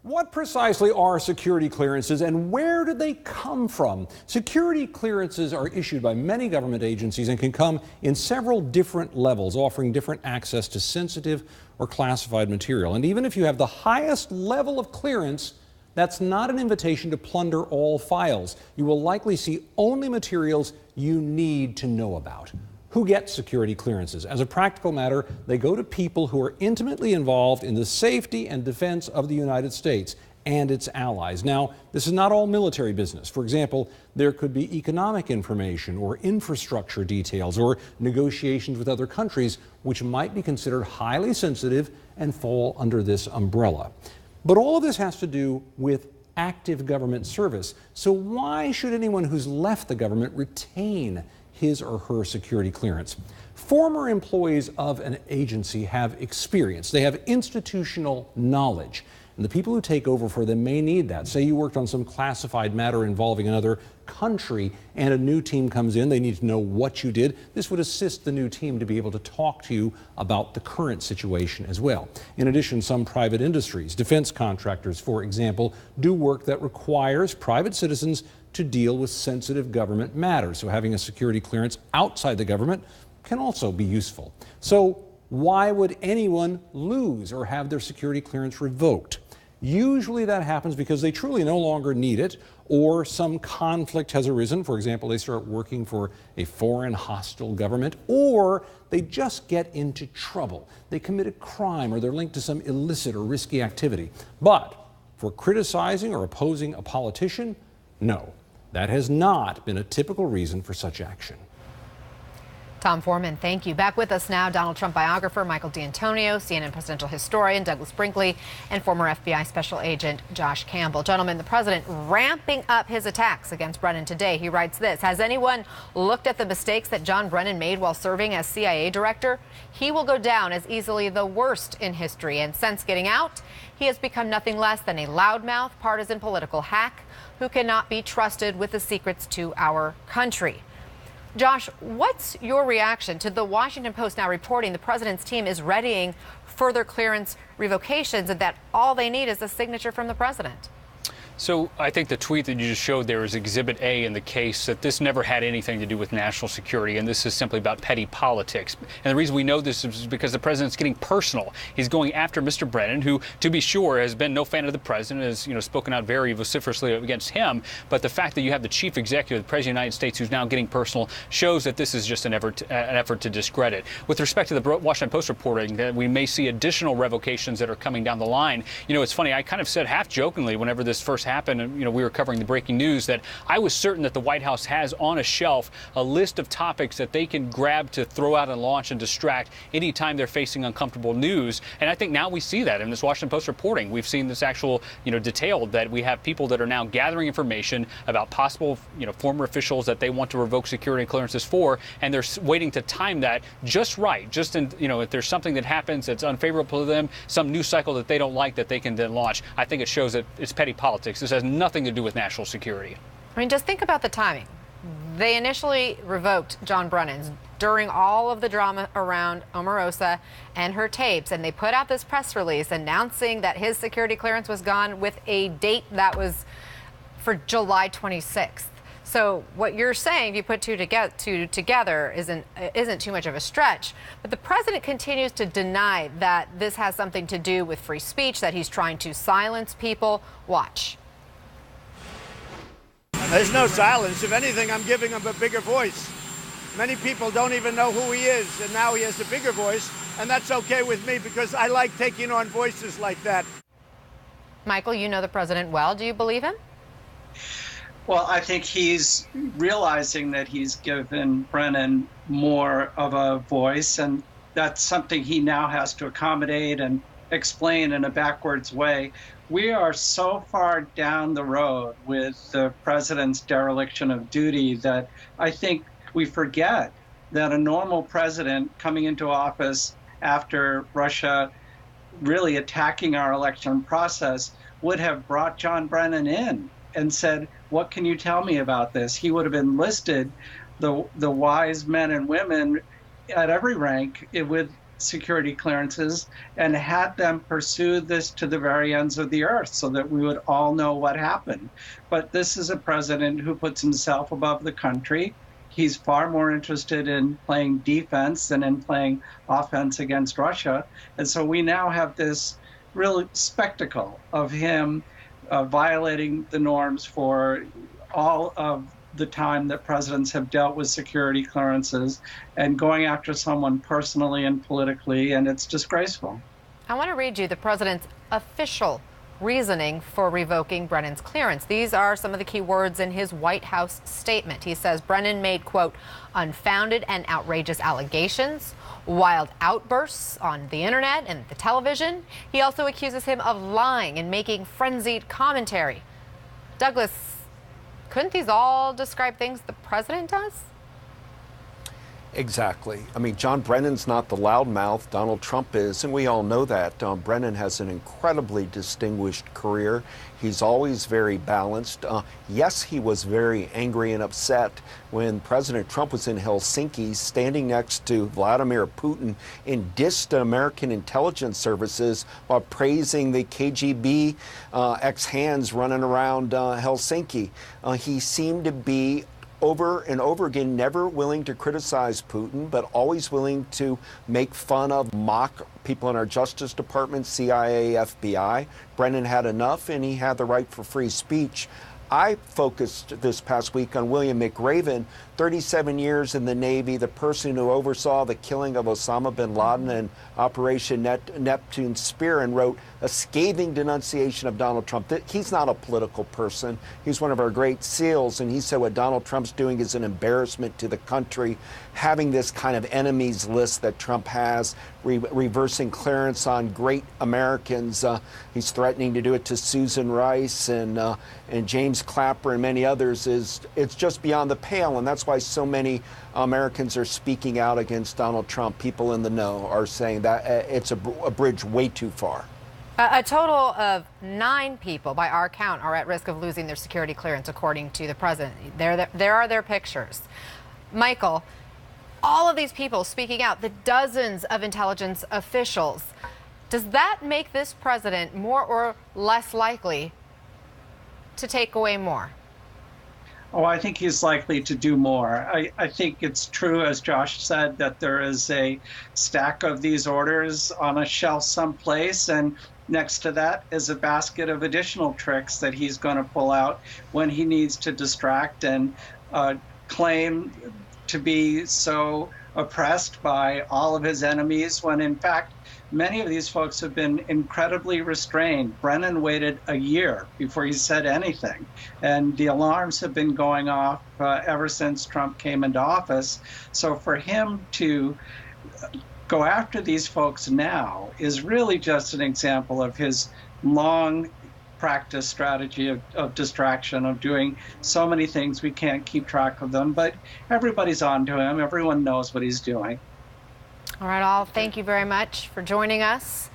What precisely are security clearances and where do they come from? Security clearances are issued by many government agencies and can come in several different levels, offering different access to sensitive or classified material. And even if you have the highest level of clearance, that's not an invitation to plunder all files. You will likely see only materials you need to know about. Who gets security clearances? As a practical matter, they go to people who are intimately involved in the safety and defense of the United States and its allies. Now, this is not all military business. For example, there could be economic information or infrastructure details or negotiations with other countries which might be considered highly sensitive and fall under this umbrella. But all of this has to do with active government service. So why should anyone who's left the government retain his or her security clearance? Former employees of an agency have experience. They have institutional knowledge. And the people who take over for them may need that. Say you worked on some classified matter involving another country and a new team comes in. They need to know what you did. This would assist the new team to be able to talk to you about the current situation as well. In addition, some private industries, defense contractors, for example, do work that requires private citizens to deal with sensitive government matters. So having a security clearance outside the government can also be useful. So why would anyone lose or have their security clearance revoked? Usually that happens because they truly no longer need it, or some conflict has arisen. For example, they start working for a foreign hostile government, or they just get into trouble. They commit a crime or they're linked to some illicit or risky activity. But for criticizing or opposing a politician, no, that has not been a typical reason for such action. Tom Foreman, thank you. Back with us now, Donald Trump biographer Michael D'Antonio, CNN presidential historian Douglas Brinkley, and former FBI special agent Josh Campbell. Gentlemen, the president ramping up his attacks against Brennan today. He writes this: has anyone looked at the mistakes that John Brennan made while serving as CIA director? He will go down as easily the worst in history. And since getting out, he has become nothing less than a loudmouth, partisan political hack who cannot be trusted with the secrets to our country. Josh, what's your reaction to the Washington Post now reporting the president's team is readying further clearance revocations and that all they need is a signature from the president? So I think the tweet that you just showed there is Exhibit A in the case, that this never had anything to do with national security, and this is simply about petty politics. And the reason we know this is because the president's getting personal. He's going after Mr. Brennan, who, to be sure, has been no fan of the president, has spoken out very vociferously against him. But the fact that you have the chief executive, the president of the United States, who's now getting personal, shows that this is just an effort to discredit. With respect to the Washington Post reporting that we may see additional revocations that are coming down the line, it's funny, I kind of said half jokingly whenever this first happened, and we were covering the breaking news, that I was certain that the White House has on a shelf a list of topics that they can grab to throw out and launch and distract anytime they're facing uncomfortable news. And I think now we see that in this Washington Post reporting. We've seen this actual, detailed, that we have people that are now gathering information about possible, former officials that they want to revoke security clearances for, and they're waiting to time that just right. Just in, if there's something that happens that's unfavorable to them, some news cycle that they don't like, that they can then launch. I think it shows that it's petty politics. This has nothing to do with national security. I mean, just think about the timing. They initially revoked John Brennan's during all of the drama around Omarosa and her tapes, and they put out this press release announcing that his security clearance was gone with a date that was for July 26th. So what you're saying, if you put two together, isn't too much of a stretch. But the president continues to deny that this has something to do with free speech, that he's trying to silence people. Watch. There's no silence. If anything, I'm giving him a bigger voice. Many people don't even know who he is, and now he has a bigger voice, and that's okay with me because I like taking on voices like that. Michael, you know the president well. Do you believe him? Well, I think he's realizing that he's given Brennan more of a voice, and that's something he now has to accommodate and explain in a backwards way. We are so far down the road with the president's dereliction of duty that I think we forget that a normal president coming into office after Russia really attacking our election process would have brought John Brennan in and said, what can you tell me about this? He would have enlisted the wise men and women at every rank with security clearances and had them pursue this to the very ends of the earth so that we would all know what happened. But this is a president who puts himself above the country. He's far more interested in playing defense than in playing offense against Russia. And so we now have this real spectacle of him violating the norms for all of the time that presidents have dealt with security clearances and going after someone personally and politically, and it's disgraceful. I want to read you the president's official reasoning for revoking Brennan's clearance. These are some of the key words in his White House statement. He says Brennan made, quote, unfounded and outrageous allegations, wild outbursts on the internet and the television. He also accuses him of lying and making frenzied commentary. Douglas, couldn't these all describe things the president does? Exactly. I mean, John Brennan's not the loudmouth. Donald Trump is, and we all know that. Brennan has an incredibly distinguished career. He's always very balanced. Yes, he was very angry and upset when President Trump was in Helsinki standing next to Vladimir Putin and dissed American intelligence services while praising the KGB ex-hands running around Helsinki. He seemed to be over and over again, never willing to criticize Putin, but always willing to make fun of, mock people in our Justice Department, CIA, FBI. Brennan had enough, and he had the right for free speech. I focused this past week on William McRaven, 37 years in the Navy, the person who oversaw the killing of Osama bin Laden and Operation Neptune Spear, and wrote a scathing denunciation of Donald Trump. He's not a political person. He's one of our great SEALs, and he said what Donald Trump's doing is an embarrassment to the country, having this kind of enemies list that Trump has, reversing clearance on great Americans. He's threatening to do it to Susan Rice and James Clapper and many others. It's just beyond the pale, and that's why so many Americans are speaking out against Donald Trump. People in the know are saying that it's a bridge way too far. A total of 9 people, by our count, are at risk of losing their security clearance, according to the president. There are their pictures. Michael, all of these people speaking out, the dozens of intelligence officials, does that make this president more or less likely to take away more? Oh, I think he's likely to do more. I think it's true, as Josh said, that there is a stack of these orders on a shelf someplace, and next to that is a basket of additional tricks that he's going to pull out when he needs to distract and claim to be so oppressed by all of his enemies, when in fact many of these folks have been incredibly restrained. Brennan waited a year before he said anything, and the alarms have been going off ever since Trump came into office. So for him to go after these folks now is really just an example of his long practice strategy of distraction, of doing so many things we can't keep track of them, but everybody's on to him. Everyone knows what he's doing. All right, all, thank you very much for joining us.